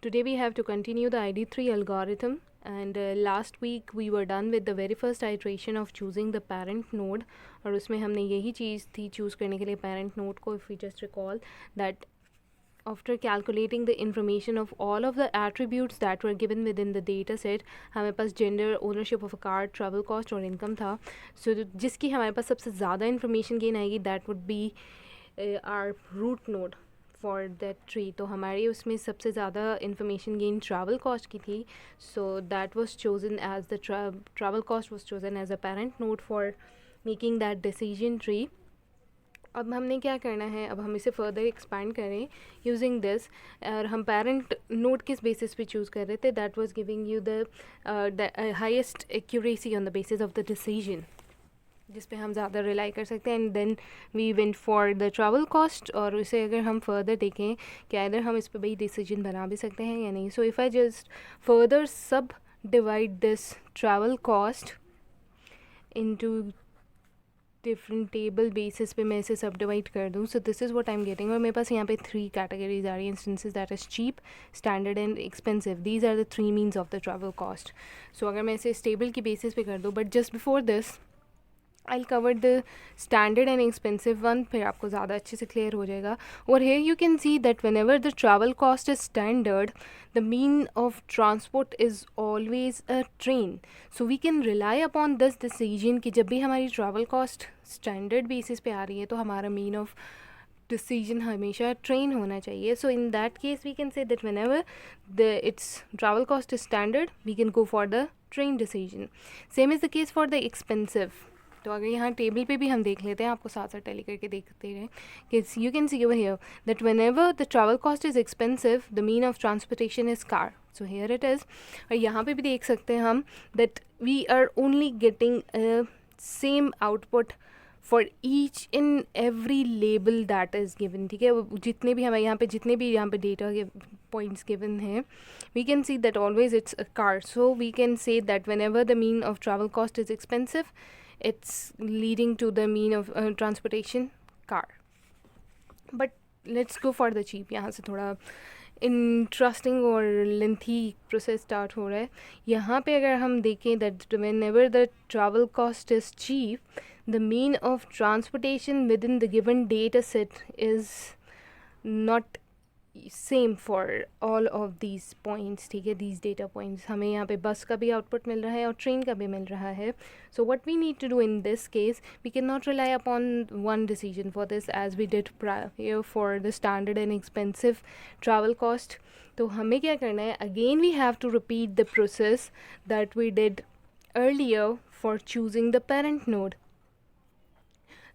Today we have to continue the ID3 algorithm, and last week we were done with the very first iteration of choosing the parent node, और उसमें हमने यही चीज़ थी choose करने के लिए parent node को. If we just recall that after calculating the information of all of the attributes that were given within the data set, हमारे पास gender, ownership of a car, travel cost और income था. So जिसकी हमारे पास सबसे ज़्यादा information gain आएगी that would be our root node for that tree. तो हमारी उसमें सबसे ज़्यादा इंफॉर्मेशन गेन ट्रैवल कॉस्ट की थी. So that was chosen as the travel cost was chosen as a parent node for making that decision tree. अब हमने क्या करना है, अब हम इसे फर्दर एक्सपैंड करें यूजिंग दिस. और हम पेरेंट नोड किस बेसिस पे चूज़ कर रहे थे, that was giving you the highest accuracy on the basis of the decision, जिस पे हम ज़्यादा रिलाई कर सकते हैं. And then we went for the travel cost. और इसे अगर हम फर्दर देखें कि अगर हम इस पे भाई डिसीजन बना भी सकते हैं या नहीं. So if I just further subdivide this travel cost into different table basis पे मैं इसे सब डिवाइड कर दूँ. So this is what I am getting. और मेरे पास यहाँ पे 3 कैटेगरीज आ रही हैं instances, that is cheap, standard and expensive. These are the 3 means of the travel cost. So अगर मैं इसे स्टेबल की बेसिस पे कर दूँ, but just before this I'll cover the standard and expensive one, फिर आपको ज़्यादा अच्छे से clear हो जाएगा. और here you can see that whenever the travel cost is standard, the mean of transport is always a train. So we can rely upon this decision कि जब भी हमारी travel cost standard basis पे आ रही है तो हमारा mean of decision हमेशा train होना चाहिए. So in that case we can say that whenever its travel cost is standard, we can go for the train decision. Same is the case for the expensive. तो अगर यहाँ table पे भी हम देख लेते हैं, आपको साथ साथ टैली करके देखते रहें कि you can see over here that whenever the travel cost is expensive the mean of transportation is car. So here it is. और यहाँ पे भी देख सकते हैं हम that we are only getting same output for each in every label that is given. ठीक है, जितने भी हमें यहाँ पे डेटा के पॉइंट्स गिवन हैं, we can see that always it's a car. So we can say that whenever the mean of travel cost is expensive, it's leading to the mean of transportation car. But let's go for the cheap. यहाँ से थोड़ा interesting और lengthy process start हो रहा है. यहाँ पे अगर हम देखें that whenever the travel cost is cheap, the mean of transportation within the given data set is not same for all of these points. ठीक है, दीज डेटा पॉइंट्स हमें यहाँ पे बस का भी आउटपुट मिल रहा है और ट्रेन का भी मिल रहा है. So what we need to do in this case, we can not rely upon one decision for this as we did prior for the standard and expensive travel cost. तो हमें क्या करना है, again we have to repeat the process that we did earlier for choosing the parent node.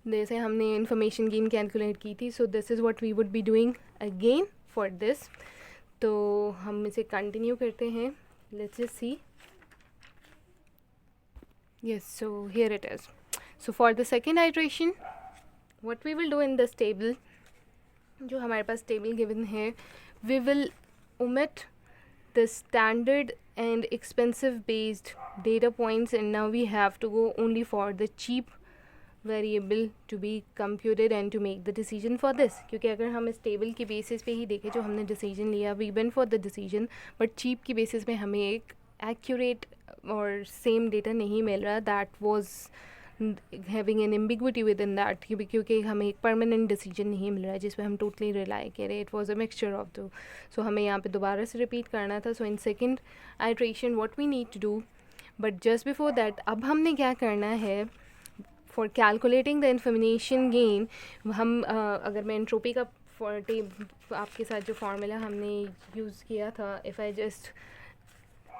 जैसे हमने information gain calculate की थी. So this is what we would be doing again for this. तो हम इसे कंटिन्यू करते हैं. Let's just see. Yes, so here it is. So for the second iteration what we will do in this table, जो हमारे पास table given है, we will omit the standard and expensive based data points, and now we have to go only for the cheap variable to be computed and to make the decision for this. क्योंकि अगर हम इस table के basis पे ही देखें जो हमने decision लिया, we went for the decision, but cheap की बेसिस पे हमें एक एक्यूरेट और सेम डेटा नहीं मिल रहा. That was having an ambiguity with in that, क्योंकि हमें एक परमानेंट डिसीजन नहीं मिल रहा है जिस पे हम टोटली रिलाई करें. It was a mixture of दो. सो हमें यहाँ पे दोबारा से रिपीट करना था. So in second iteration what we need to do, but just before that अब हमने क्या करना है for calculating the information gain. हम अगर मैं एंट्रोपी का आपके साथ जो फार्मूला हमने यूज़ किया था, if I just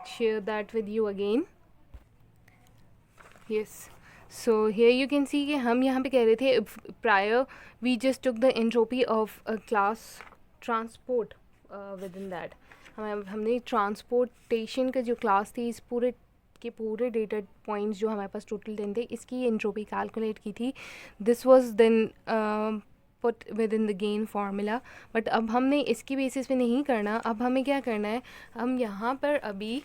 share that with you again. Yes, so here you can see कि हम यहाँ पे कह रहे थे prior we just took the entropy of a class transport within that. हमने ट्रांसपोर्टेशन का जो क्लास थी, इस पूरे डेटा पॉइंट्स जो हमारे पास टोटल 10 थे, इसकी एंट्रोपी कैलकुलेट की थी. This was then put within the gain formula. But अब हमने इसकी बेसिस पे नहीं करना. अब हमें क्या करना है, हम यहाँ पर अभी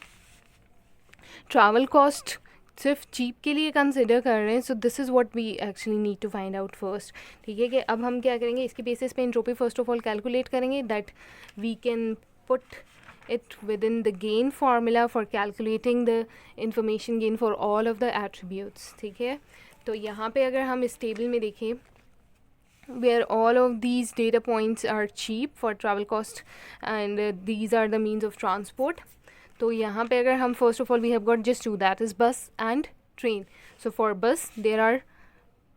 ट्रैवल कॉस्ट सिर्फ चीप के लिए कंसिडर कर रहे हैं. So this is what we actually need to find out first. ठीक है, कि अब हम क्या करेंगे, इसके बेसिस पे entropy first of all calculate करेंगे that we can put it within the gain formula for calculating the information gain for all of the attributes. ठीक है, तो यहाँ पे अगर हम इस टेबल में देखें where all of these data points are cheap for travel cost and these are the means of transport. तो यहाँ पे अगर हम first of all we have got just two, that is bus and train. So for bus there are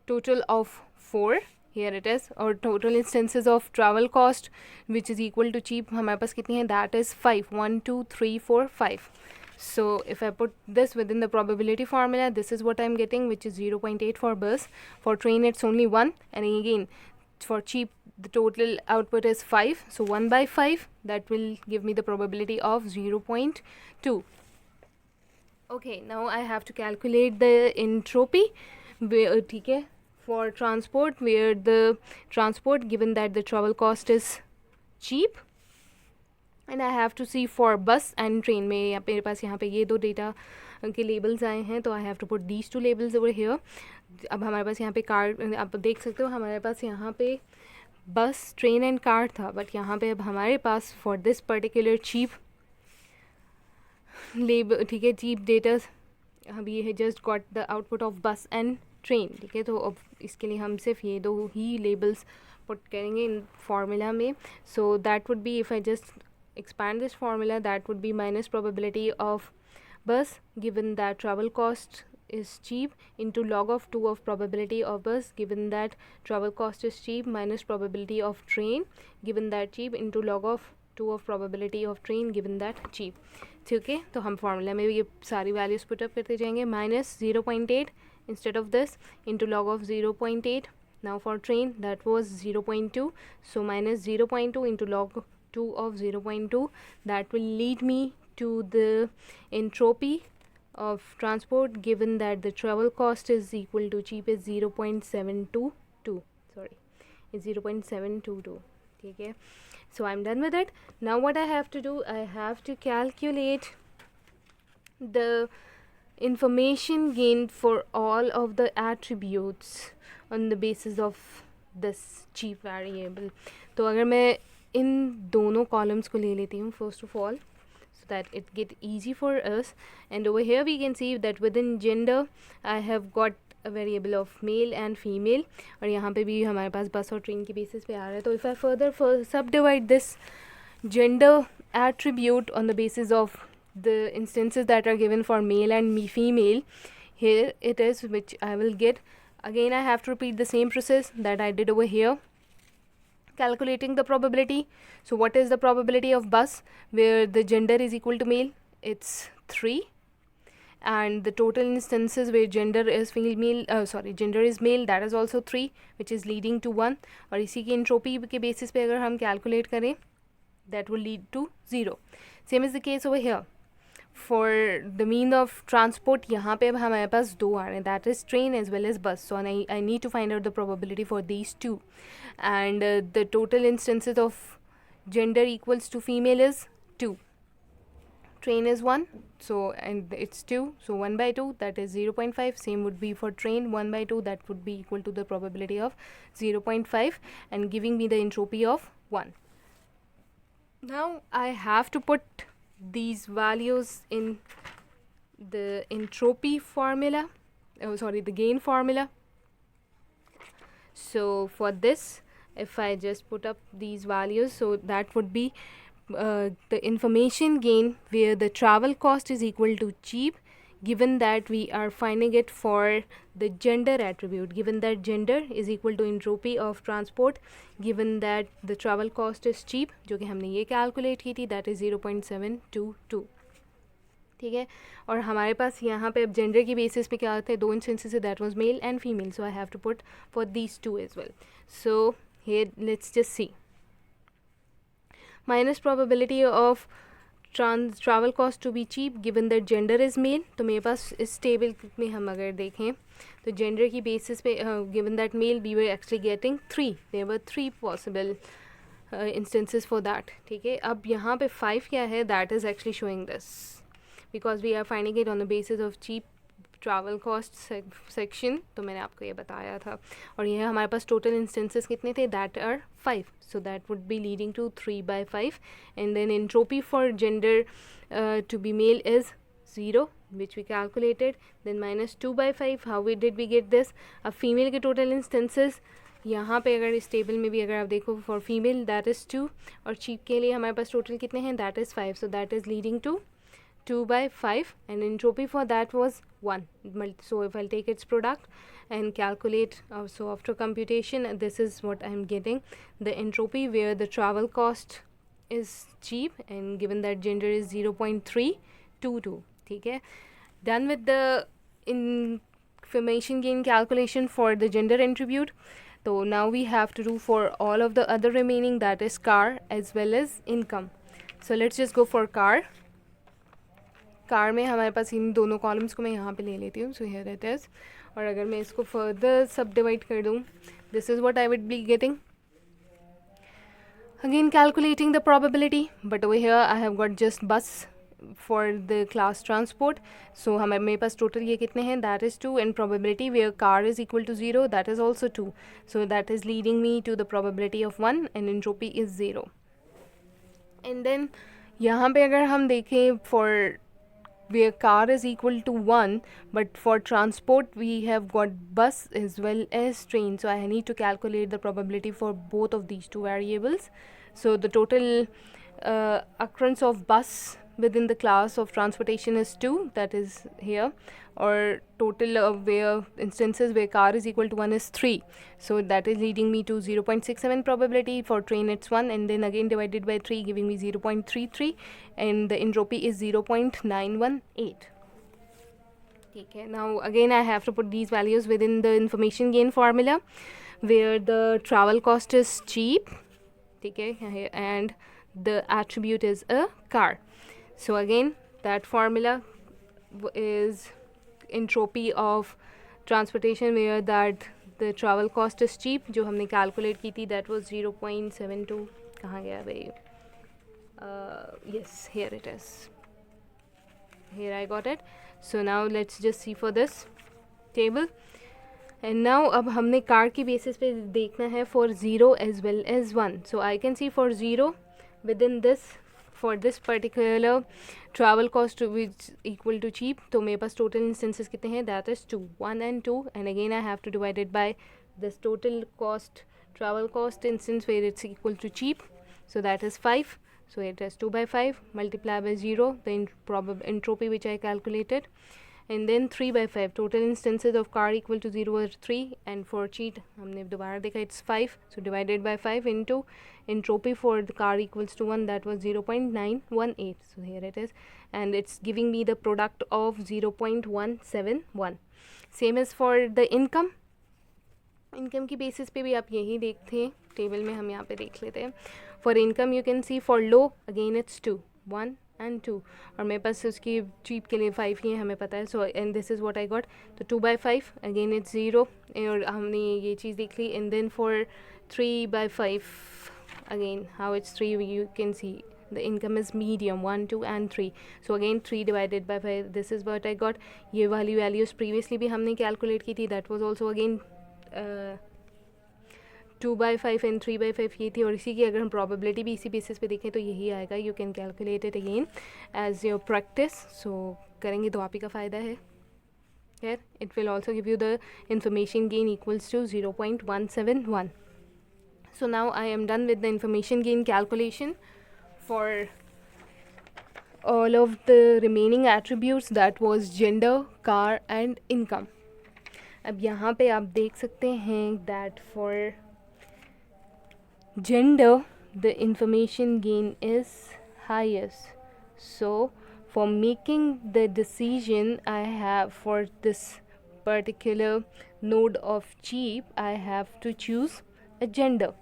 total of 4, here it is, or total instances of travel cost which is equal to cheap हमारे पास कितनी है, that is 5, 1 2 3 4 5. So if I put this within the probability formula, this is what I'm getting, which is 0.8 for bus. For train it's only 1, and again for cheap the total output is 5, so 1 by 5, that will give me the probability of 0.2. Okay, now I have to calculate the entropy where, ठीक है, for transport, where the transport, given that the travel cost is cheap, and I have to see for bus and train. में मेरे पास यहाँ पे ये दो data के labels आए हैं, तो I have to put these two labels over here. अब हमारे पास यहाँ पे कार, आप देख सकते हो हमारे पास यहाँ पे बस, ट्रेन एंड कार था, बट यहाँ पे अब हमारे पास for this particular cheap label, ठीक है, चीप डेटा, अब ये है just got the output of bus and train. ठीक है, तो अब इसके लिए हम सिर्फ ये दो ही लेबल्स पुट करेंगे इन फार्मूला में. सो that would B, if I just expand this formula, that would be minus probability of bus given that travel cost is cheap into log of 2 of probability of bus given that travel cost is cheap minus probability of train given that cheap into log of 2 of probability of train given that cheap. ठीक है, तो हम formula में ये सारी values put up करते जाएंगे. Minus 0.8 instead of this into log of 0.8. now for train that was 0.2, so minus 0.2 into log 2 of 0.2, that will lead me to the entropy of transport given that the travel cost is equal to cheap is 0.722, sorry, is 0.722. ठीक है, so I'm done with it. Now what I have to do, I have to calculate the information gained for all of the attributes on the basis of this cheap variable. तो अगर मैं इन दोनों columns को ले लेती हूँ first of all, so that it get easy for us, and over here we can see that within gender I have got a variable of male and female, और यहाँ पे भी हमारे पास बस और ट्रेन के बेसिस पे आ रहा है. तो if I further subdivide this gender attribute on the basis of the instances that are given for male and female, here it is which I will get. Again I have to repeat the same process that I did over here, calculating the probability. So what is the probability of bus where the gender is equal to male? It's 3, and the total instances where gender is female, gender is male, that is also 3, which is leading to 1. और इसी की entropy के basis पे अगर हम calculate करें, that will lead to 0. Same is the case over here. For the mean of transport, यहाँ पे अब हमारे पास दो आ रहे हैं, that is train as well as bus. So I need to find out the probability for these two, and the total instances of gender equals to female is 2. Train is 1, so and it's 2, so 1 by 2, that is 0.5. Same would be for train, 1 by 2, that would be equal to the probability of 0.5 and giving me the entropy of 1. Now I have to put these values in the entropy formula, the gain formula. So for this, if I just put up these values, so that would be the information gain where the travel cost is equal to cheap, given that we are finding it for the gender attribute, given that gender is equal to entropy of transport, given that the travel cost is cheap, जो कि हमने ये calculate की थी, that is 0.722. ठीक है, और हमारे पास यहाँ पे अब जेंडर की बेसिस पे क्या होता है, दो इंस्टेंसेस है, that was male and female, so I have to put for these two as well. So here let's just see minus probability of travel cost to be cheap given that gender is male. तो मेरे पास इस table में हम अगर देखें तो gender की basis पे given that male we were actually getting 3, there were 3 possible instances for that. ठीक है, अब यहाँ पे 5 क्या है, that is actually showing this because we are finding it on the basis of cheap travel cost section, तो मैंने आपको ये बताया था। और ये हमारे पास टोटल इंस्टेंसेस कितने थे, that are 5, so that would be leading to 3/5। And then entropy for gender to be male is 0, which we calculated, then minus 2/5. how did we get this? अब फीमेल के टोटल इंस्टेंसेस यहाँ पे अगर इस table में भी अगर आप देखो, फॉर फीमेल दैट इज़ 2, और चीप के लिए हमारे पास टोटल कितने हैं, that is 5, so that is leading to 2/5, and entropy for that was 1. So if I'll take its product and calculate, so after computation, this is what I'm getting, the entropy where the travel cost is cheap and given that gender is 0.322. ठीक है, done with the information gain calculation for the gender attribute. So now we have to do for all of the other remaining, that is car as well as income. So let's just go for car. Car में हमारे पास इन दोनों columns को मैं यहाँ पे ले लेती हूँ, सो हियर इट इज़। और अगर मैं इसको फर्दर सब डिवाइड कर दूँ, this is what I would be getting. Again calculating the probability, but over here I have got just bus for the class transport. So हमें मेरे पास टोटल ये कितने हैं, that is 2, and probability where car is equal to 0, that is also 2, so that is leading me to the probability of 1 and entropy is 0। And then यहाँ पे अगर हम देखें, for where car is equal to 1, but for transport we have got bus as well as train, so I need to calculate the probability for both of these two variables. So the total occurrence of bus within the class of transportation is 2, that is here, or total of where instances where car is equal to 1 is 3, so that is leading me to 0.67 probability. For train it's 1, and then again divided by 3 giving me 0.33, and the entropy is 0.918. Okay, now again I have to put these values within the information gain formula where the travel cost is cheap, okay, and the attribute is a car. So again that formula is entropy of transportation where that the travel cost is cheap, जो हमने calculate की थी, that was 0.72. कहाँ गया भाई? Yes, here it is. Here I got it. So now let's just see for this table. And now अब हमने car की basis पे देखना है for 0 as well as 1. So I can see for 0 within this, for this particular travel cost which equal to cheap, तो मेरे पास total instances कितने हैं, that is 2, 1 and 2, and again I have to divide it by this total cost, travel cost instance where it's equal to cheap, so that is 5, so it is 2/5 multiplied by 0, the entropy which I calculated, and then 3/5, total instances of car equal to 0 are 3, and for cheat हमने दोबारा देखा it's 5, so divided by 5 into entropy for the car equals to 1, that was 0.918, so here it is, and it's giving me the product of 0.171. Same as for the income. Income की basis पे भी आप यही देखते हैं, table में हम यहाँ पे देख लेते हैं। For income you can C for low again it's 2, 1 and 2, और मेरे पास उसकी चीप के लिए 5 ही है, हमें पता है, so and this is what I got, तो 2/5 अगेन इट्स 0, और हमने ये चीज़ देख ली। And then for 3/5 again how it's 3, you can see the income is medium, 1, 2 and 3, so again 3 divided by 5, this is what I got. ये वाली values previously भी हमने कैलकुलेट की थी, that was also again 2/5 and 3/5 ये थी, और इसी की अगर हम प्रोबेबिलिटी भी इसी बेसिस पे देखें तो यही आएगा। You can calculate it again as your practice, so करेंगे तो आप ही का फ़ायदा है। खैर it will also give you the information gain equals to 0.171. So now I am done with the information gain calculation for all of the remaining attributes, that was gender, car and income. अब यहाँ पे आप देख सकते हैं that for gender the information gain is highest. So for making the decision I have for this particular node of cheap, I have to choose a gender.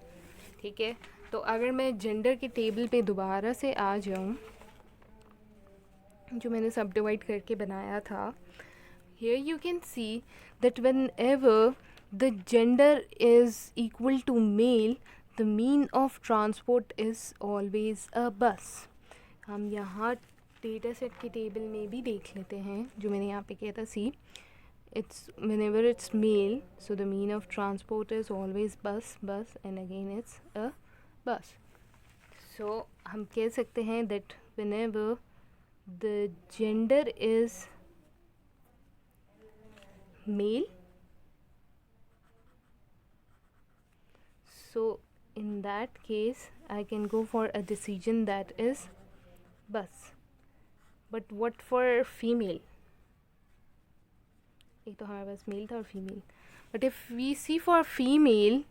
ठीक है, तो अगर मैं जेंडर के टेबल पे दोबारा से आ जाऊँ, जो मैंने सब डिवाइड करके बनाया था, here you can see that whenever the gender is equal to male, the mean of transport is always a bus. हम यहाँ डेटा सेट के टेबल में भी देख लेते हैं, जो मैंने यहाँ पे किया था सी, it's whenever it's male, so the mean of transport is always bus, and again it's a bus. So हम कह सकते हैं that whenever the gender is male, so in that case I can go for a decision that is bus. But what for female? एक तो हमारे पास male था और female. But if we see for female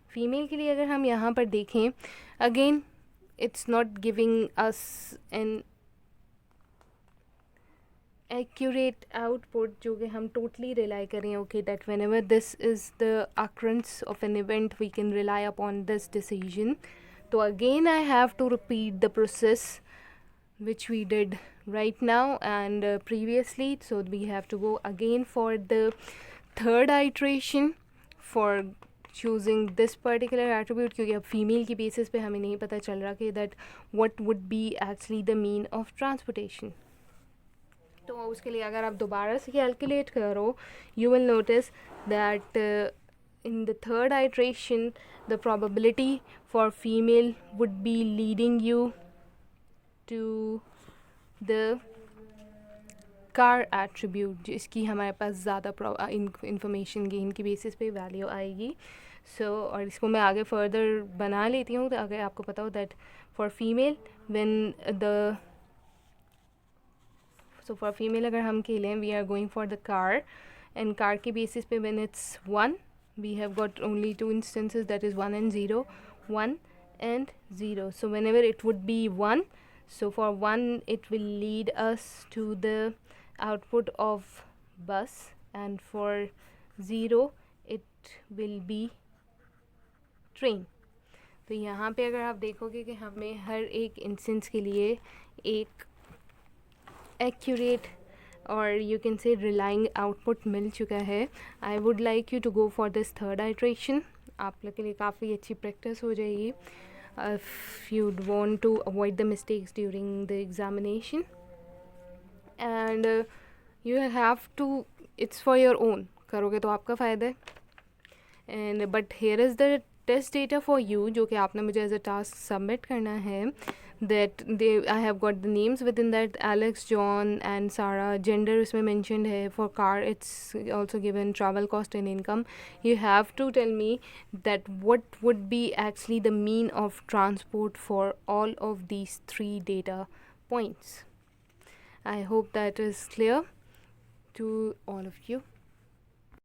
के लिए अगर हम यहाँ पर देखें, again it's not giving us an accurate output जो कि हम totally rely करें, okay, that whenever this is the occurrence of an event we can rely upon this decision. So again I have to repeat the process which we did right now and previously. So we have to go again for the third iteration for choosing this particular attribute, क्योंकि अब female की basis पे हमें नहीं पता चल रहा कि that what would be actually the mean of transportation. तो उसके लिए अगर आप दोबारा से कैलकुलेट करो, you will notice that in the third iteration the probability for female would be leading you to the car attribute, जिसकी हमारे पास ज़्यादा इंफॉर्मेशन गेन की बेसिस पे वैल्यू आएगी. सो और इसको मैं आगे फर्दर बना लेती हूँ. तो अगर आपको पता हो that for female when the for female अगर हम खेलें, we are going for the car, and car की बेसिस पे when it's 1, we have got only 2 instances, that is 1 and 0, 1 and 0. So whenever it would be 1, so for 1 it will lead us to the output of bus, and for 0 it will be train. तो यहाँ पे अगर आप देखोगे कि हमें हर एक instance के लिए एक एक्यूरेट और you can say relying output मिल चुका है. I would like you to go for this third iteration. आप लोग के लिए काफ़ी अच्छी प्रैक्टिस हो जाएगी if you'd want to avoid the mistakes during the examination. And you have to, it's for your own, करोगे तो आपका फ़ायदा है. And but here is the test data for you जो कि आपने मुझे as a task submit करना है. That I have got the names within that, Alex, John and Sarah. Gender उसमें mentioned है. For car it's also given travel cost and income. You have to tell me that what would be actually the mean of transport for all of these 3 data points. I hope that is clear to all of you.